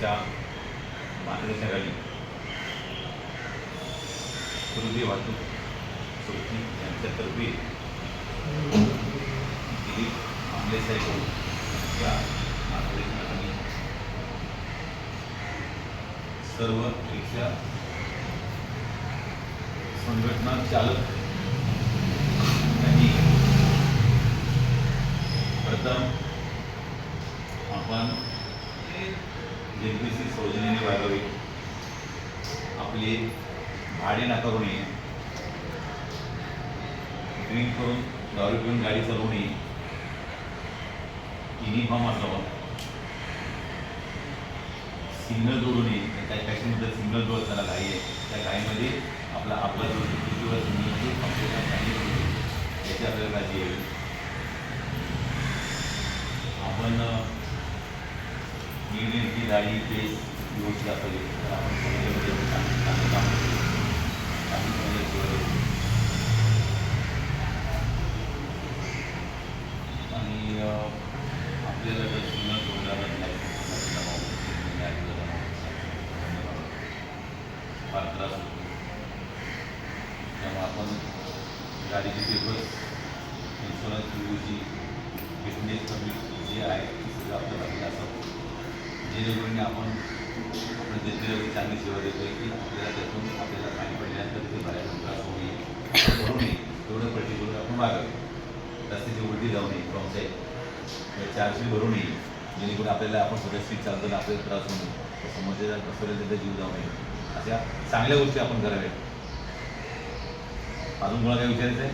च्या मार्गदर्शनाखाली हृदय वाहतूक चौथी यांच्यातर्फे दिलीप आंबले साहेब या मार्गदर्शनाखाली सर्व रिक्षा संघटना चालक यांनी प्रथम आपण जनतेशी सौजन्याने वागावे, आपले भाडे नाकारू नये, ड्रिंक करून दारू पिऊन गाडी चालवू नये, युनिफॉर्म असावा, सिग्नल जोडू नये. काही पॅशनमध्ये सिग्नल जोडताना घाई आहे, त्या घाईमध्ये आपला जो किंवा सिग्नल याची आपल्याला काळजी घ्यावी. आपण नीटनेटकी गाडी पेस व्यवस्थित असावी, तर आपण समाजामध्ये चांगलं काम आणि आपल्याला जर सिग्नल जोडला फार त्रास होतो. त्यामुळे आपण गाडीचे पेपर्स, इन्शुरन्स, विवोची फिटनेस पब्लिक जे आहे ते सगळं आपल्याला असावं, जेणेकरून आपण आपण जनतेला चांगली सेवा देतो आहे की आपल्याला त्यातून आपल्याला पाणी पडल्यानंतर ते भरायला त्रास होऊ नये, भरू नये तेवढं पर्टिक्युलर आपण मागावे. रस्त्याची उलटी जाऊ नये, क्रॉस चार्जशी भरू नये, जेणेकरून आपल्याला आपण सगळ्या सीट चालताना आपल्याला त्रास होऊ नये, समोरच्या कसं त्याचा जीव जाऊ नये, अशा चांगल्या गोष्टी आपण कराव्यात. अजून कोणाला काय विचारायचं आहे?